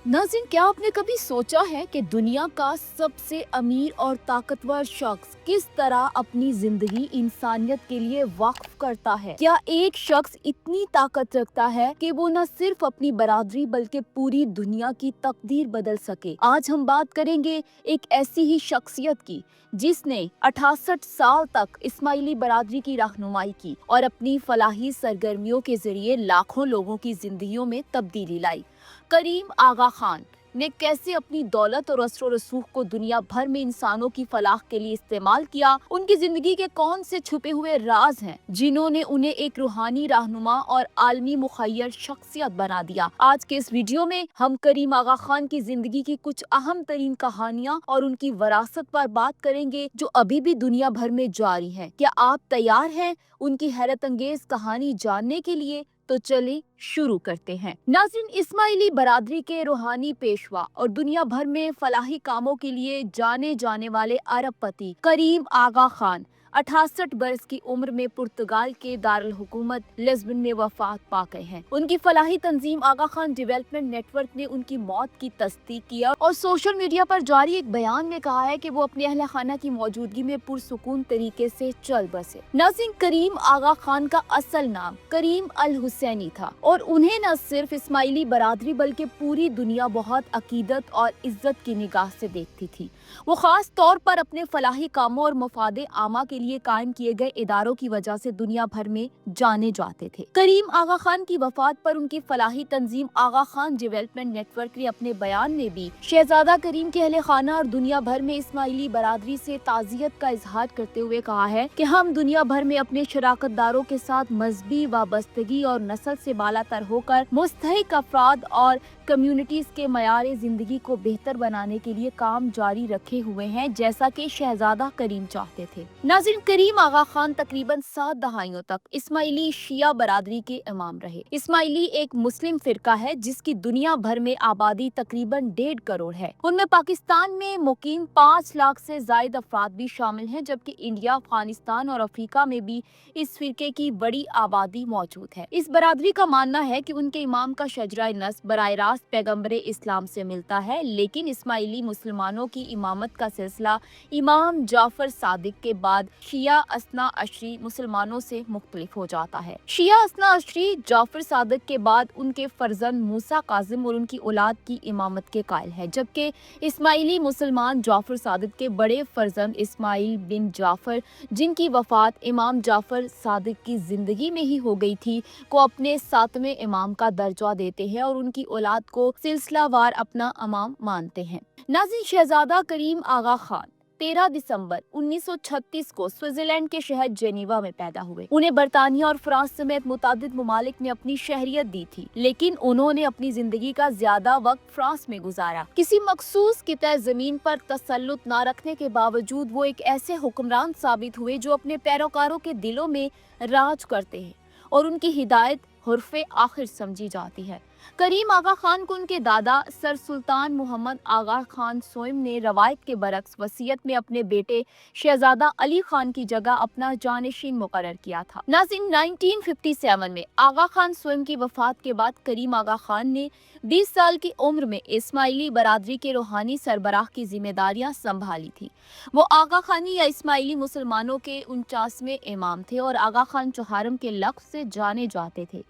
नाज़रीन, क्या आपने कभी सोचा है कि दुनिया का सबसे अमीर और ताकतवर शख्स किस तरह अपनी जिंदगी इंसानियत के लिए वक्फ करता है? क्या एक शख्स इतनी ताकत रखता है कि वो न सिर्फ अपनी बरादरी बल्कि पूरी दुनिया की तकदीर बदल सके? आज हम बात करेंगे एक ऐसी ही शख्सियत की जिसने 68 साल तक इस्माइली बरादरी की रहनुमाई की और अपनी फलाही सरगर्मियों के जरिए लाखों लोगों की जिंदगियों में तब्दीली लाई। करीम आगा खान ने कैसे अपनी दौलत और असर रसूख को दुनिया भर में इंसानों की फलाह के लिए इस्तेमाल किया, उनकी जिंदगी के कौन से छुपे हुए राज हैं जिन्होंने उन्हें एक रूहानी रहनुमा और आलमी मुखय्यर शख्सियत बना दिया। आज के इस वीडियो में हम करीम आगा खान की जिंदगी की कुछ अहम तरीन कहानियां और उनकी विरासत पर बात करेंगे जो अभी भी दुनिया भर में जारी है। क्या आप तैयार हैं उनकी हैरत अंगेज कहानी जानने के लिए? तो चलिए शुरू करते हैं। नाज़रीन, इस्माइली बरादरी के रूहानी पेशवा और दुनिया भर में फलाही कामों के लिए जाने जाने वाले अरबपति करीम आगा खान 68 बरस की उम्र में पुर्तगाल के दारुल हुकूमत लिस्बन में वफात पा गए हैं। उनकी फलाही तंजीम आगा खान डेवलपमेंट नेटवर्क ने उनकी मौत की तस्दीक किया और सोशल मीडिया पर जारी एक बयान में कहा है कि वो अपने अहले खाना की मौजूदगी में पुरसुकून तरीके से चल बसे। नाज़रीन, करीम आगा खान का असल नाम करीम अल हुसैनी था और उन्हें न सिर्फ इस्माइली बरादरी बल्कि पूरी दुनिया बहुत अकीदत और इज्जत की निगाह से देखती थी। वो खास तौर पर अपने फलाही कामों और मफादे आमा के लिए कायम किए गए इदारों की वजह से दुनिया भर में जाने जाते थे। करीम आगा खान की वफात पर उनकी फलाही तंजीम आगा खान डेवलपमेंट नेटवर्क ने अपने बयान में भी शहजादा करीम के अहले खाना और दुनिया भर में इस्माइली बरादरी से ताज़ियत का इजहार करते हुए कहा है कि हम दुनिया भर में अपने शराकत दारों के साथ मजहबी वाबस्तगी और नस्ल से बालातर होकर मुस्तहिक अफराद और कम्युनिटीज के मयार जिंदगी को बेहतर बनाने के लिए काम जारी रखे हुए हैं, जैसा कि शहजादा करीम चाहते थे। नाज़रीन, करीम आगा खान तकरीबन 7 दहाइयों तक इस्माइली शिया बरादरी के इमाम रहे। इस्माइली एक मुस्लिम फिरका है जिसकी दुनिया भर में आबादी तकरीबन 1.5 करोड़ है। उनमें पाकिस्तान में मुकीम 5 लाख से ज्यादा अफराद भी शामिल हैं, जबकि इंडिया, अफगानिस्तान और अफ्रीका में भी इस फिरके की बड़ी आबादी मौजूद है। इस बरादरी का मानना है कि उनके इमाम का शजरा नस्ब बराह रास्त पैगम्बरे इस्लाम से मिलता है, लेकिन इस्माइली मुसलमानों की इमामत का सिलसिला इमाम जाफर सादिक के बाद शिया असना अशरी मुसलमानों से मुख्तलिफ हो जाता है। शिया असना अशरी जाफर सादिक के बाद उनके फर्जंद मूसा काजिम और उनकी औलाद की इमामत के कायल है, जबकि इस्माइली मुसलमान जाफर सादिक के बड़े फर्जंद इस्माइल बिन जाफर, जिनकी वफात इमाम जाफर सादिक की जिंदगी में ही हो गई थी, को अपने 7वें इमाम का दर्जा देते हैं और उनकी औलाद को सिलसिलावार अपना इमाम मानते हैं। नाज़रीन, शहजादा करीम आगा खान 13 दिसंबर 1936 को स्विट्जरलैंड के शहर जेनीवा में पैदा हुए। उन्हें बरतानिया और फ्रांस समेत मुतादिद मुमालिक ने अपनी शहरियत दी थी, लेकिन उन्होंने अपनी जिंदगी का ज्यादा वक्त फ्रांस में गुजारा। किसी मखसूस किता जमीन पर तसल्लुत न रखने के बावजूद वो एक ऐसे हुक्मरान साबित हुए जो अपने पैरोकारों के दिलों में राज करते हैं और उनकी हिदायत हुर्फे आखिर समझी जाती है। करीम आगा खान को उनके दादा सर सुल्तान मोहम्मद आगा खान सोइम ने रवायत के बरक्स वसीयत में अपने बेटे शहजादा अली खान की जगह अपना जानशीन मुकर्रर किया था। नाज़रीन, 1957 में आगा खान सोइम की वफात के बाद करीम आगा खान ने 20 साल की उम्र में इस्माइली बरादरी के रूहानी सरबराह की जिम्मेदारियां संभाली थी। वो आगा खानी या इस्माइली मुसलमानों के 49वें इमाम थे और आगा खान चौहारम के लक़्ब से जाने जाते थे।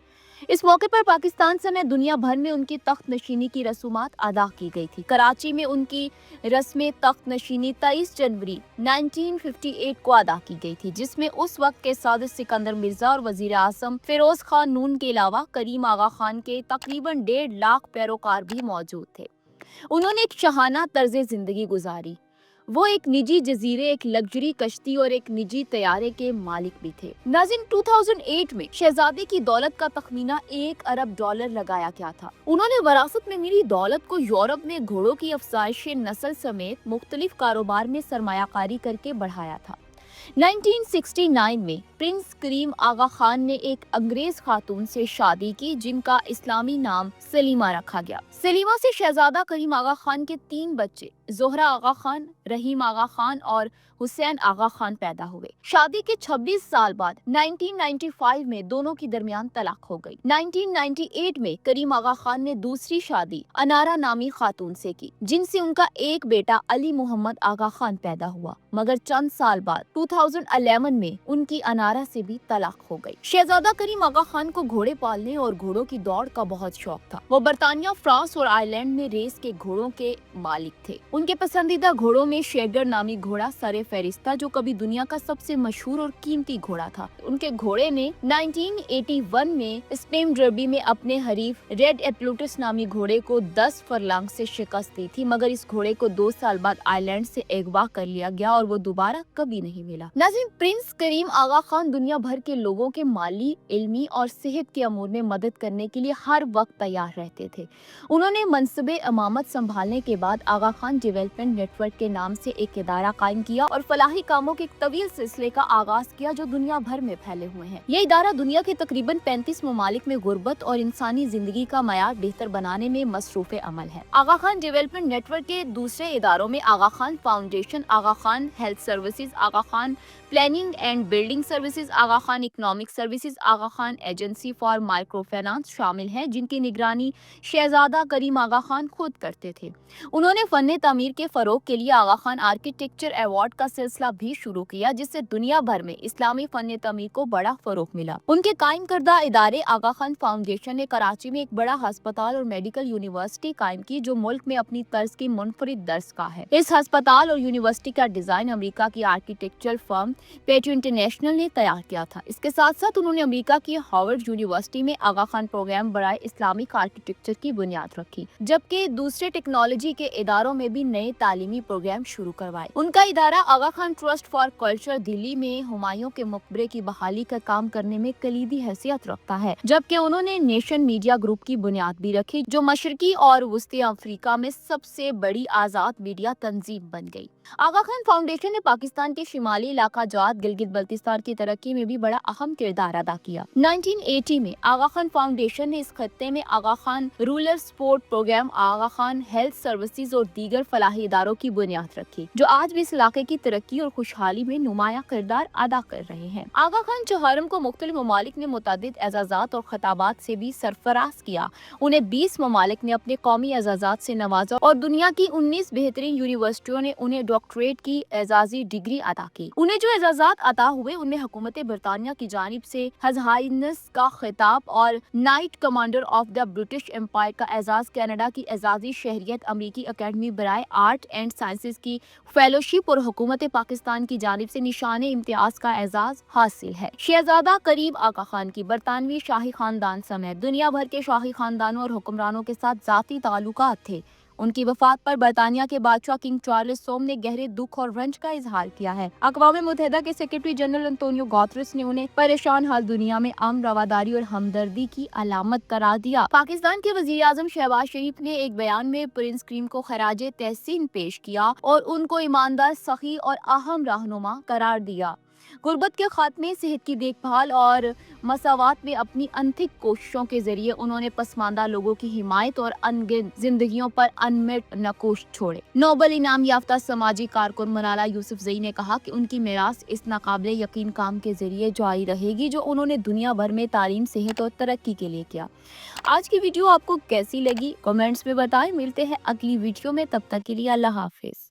इस मौके पर पाकिस्तान समेत दुनिया भर में उनकी तख्त नशीनी की रसूमात अदा की गई थी। कराची में उनकी रस्म तख्त नशीनी 23 जनवरी 1958 को अदा की गई थी, जिसमें उस वक्त के सदर सिकंदर मिर्जा और वजीर आजम फिरोज खान नून के अलावा करीम आगा खान के तकरीबन 1.5 लाख पैरोकार भी मौजूद थे। उन्होंने एक शहाना तर्ज जिंदगी गुजारी। वो एक निजी जजीरे, एक लग्जरी कश्ती और एक निजी तैयारे के मालिक भी थे। नाज़रीन, 2008 में शहजादे की दौलत का तखमीना $1 अरब लगाया गया था। उन्होंने वरासत में मिली दौलत को यूरोप में घोड़ों की अफजाइश नस्ल समेत मुख्तलिफ कारोबार में सरमायाकारी करके बढ़ाया था। 1969 में प्रिंस करीम आगा खान ने एक अंग्रेज खातून से शादी की जिनका इस्लामी नाम सलीमा रखा गया। सलीमा से शहजादा करीम आगा खान के 3 बच्चे زہرا آغا خان، رحیم آغا خان اور حسین آغا خان پیدا ہوئے۔ شادی کے 26 سال بعد 1995 میں دونوں کی درمیان طلاق ہو گئی۔ 1998 میں کریم آغا خان نے دوسری شادی انارا نامی خاتون سے کی، جن سے ان کا ایک بیٹا علی محمد آغا خان پیدا ہوا، مگر چند سال بعد 2011 میں ان کی انارا سے بھی طلاق ہو گئی۔ شہزادہ کریم آغا خان کو گھوڑے پالنے اور گھوڑوں کی دوڑ کا بہت شوق تھا۔ وہ برطانیہ، فرانس اور آئرلینڈ میں ریس کے گھوڑوں کے مالک تھے۔ ان کے پسندیدہ گھوڑوں میں شیگر نامی گھوڑا سر فہرست تھا، جو کبھی دنیا کا سب سے مشہور اور قیمتی گھوڑا تھا۔ ان کے گھوڑے نے 1981 میں اسپین ڈربی میں اپنے حریف ریڈ ایپلوٹس نامی گھوڑے کو 10 فرلانگ سے شکست دی تھی، مگر اس گھوڑے کو 2 سال بعد آئرلینڈ سے اغوا کر لیا گیا اور وہ دوبارہ کبھی نہیں ملا۔ ناظرین، پرنس کریم آغا خان دنیا بھر کے لوگوں کے مالی، علمی اور صحت کے امور میں مدد کرنے کے لیے ہر وقت تیار رہتے تھے۔ انہوں نے منصب امامت سنبھالنے کے بعد آغا خان ڈیولپمنٹ نیٹ ورک کے نام سے ایک ادارہ قائم کیا اور فلاحی کاموں کے ایک طویل سلسلے کا آغاز کیا جو دنیا بھر میں پھیلے ہوئے ہیں۔ یہ ادارہ دنیا کے تقریباً 35 ممالک میں غربت اور انسانی زندگی کا معیار بہتر بنانے میں مصروف عمل ہے۔ Aga Khan development network کے دوسرے اداروں میں Aga Khan foundation, Aga Khan health services, Aga Khan planning and building services, Aga Khan economic services, Aga Khan agency for micro finance شامل ہیں، جن کی نگرانی شہزادہ کریم آغا خان خود کرتے تھے۔ انہوں نے فن تعمیر کے فروغ کے لیے آغا خان آرکیٹیکچر ایوارڈ کا سلسلہ بھی شروع کیا، جس سے دنیا بھر میں اسلامی فن تعمیر کو بڑا فروغ ملا۔ ان کے قائم کردہ ادارے آغا خان فاؤنڈیشن نے کراچی میں ایک بڑا ہسپتال اور میڈیکل یونیورسٹی قائم کی، جو ملک میں اپنی طرز کی منفرد درسگاہ ہے۔ اس ہسپتال اور یونیورسٹی کا ڈیزائن امریکہ کی آرکیٹیکچر فرم پیٹو انٹرنیشنل نے تیار کیا تھا۔ اس کے ساتھ ساتھ انہوں نے امریکہ کی ہارورڈ یونیورسٹی میں آغا خان پروگرام برائے اسلامک آرکیٹیکچر کی بنیاد رکھی، جبکہ دوسرے ٹیکنالوجی کے اداروں میں بھی نئے تعلیمی پروگرام شروع کروائے۔ ان کا ادارہ Aga Khan trust for culture Delhi میں ہمایوں کے مقبرے کی بحالی کا کام کرنے میں کلیدی حیثیت رکھتا ہے، جبکہ انہوں نے نیشن میڈیا گروپ کی بنیاد بھی رکھی، جو مشرقی اور وسطی افریقہ میں سب سے بڑی آزاد میڈیا تنظیم بن گئی۔ آغا خان فاؤنڈیشن نے پاکستان کے شمالی علاقہ جات گلگت بلتستان کی ترقی میں بھی بڑا اہم کردار ادا کیا۔ 1980 میں آغا خان فاؤنڈیشن نے اس خطے میں Aga Khan rural support programme, آغا خان ہیلتھ سروسز اور دیگر فلاحی اداروں کی بنیاد رکھی، جو آج بھی اس علاقے کی ترقی اور خوشحالی میں نمایاں کردار ادا کر رہے ہیں۔ آغا خان چہارم کو مختلف ممالک نے متعدد اعزازات اور خطابات سے بھی سرفراز کیا۔ انہیں 20 ممالک نے اپنے قومی اعزازات سے نوازا اور دنیا کی 19 بہترین یونیورسٹیوں نے انہیں ڈاکٹریٹ کی اعزازی ڈگری عطا کی۔ انہیں جو اعزازات عطا ہوئے ان میں حکومت برطانیہ کی جانب سے ہز ہائنس کا خطاب اور night commander of the British umpire کا اعزاز، کینیڈا کی اعزازی شہریت، امریکی اکیڈمی برائے آرٹ اینڈ سائنسز کی فیلوشپ اور حکومت پاکستان کی جانب سے نشان امتیاز کا اعزاز حاصل ہے۔ شہزادہ کریم آغا خان کی برطانوی شاہی خاندان سمیت دنیا بھر کے شاہی خاندانوں اور حکمرانوں کے ساتھ ذاتی تعلقات تھے۔ ان کی وفات پر برطانیہ کے بادشاہ کنگ چارلس سوم نے گہرے دکھ اور رنج کا اظہار کیا ہے۔ اقوام متحدہ کے سیکرٹری جنرل انطونیو گوتریس نے انہیں پریشان حال دنیا میں امن، رواداری اور ہمدردی کی علامت قرار دیا۔ پاکستان کے وزیر اعظم شہباز شریف نے ایک بیان میں پرنس کریم کو خراج تحسین پیش کیا اور ان کو ایماندار، سخی اور اہم رہنما قرار دیا۔ غربت کے خاتمے، صحت کی دیکھ بھال اور مساوات میں اپنی انتھک کوششوں کے ذریعے انہوں نے پسماندہ لوگوں کی حمایت اور انگنت زندگیوں پر انمٹ نقوش چھوڑے۔ نوبل انعام یافتہ سماجی کارکن ملالہ یوسفزئی نے کہا کہ ان کی میراث اس ناقابل یقین کام کے ذریعے جاری رہے گی جو انہوں نے دنیا بھر میں تعلیم، صحت اور ترقی کے لیے کیا۔ آج کی ویڈیو آپ کو کیسی لگی؟ کمنٹس میں بتائیں۔ ملتے ہیں اگلی ویڈیو میں، تب تک کے لیے اللہ حافظ۔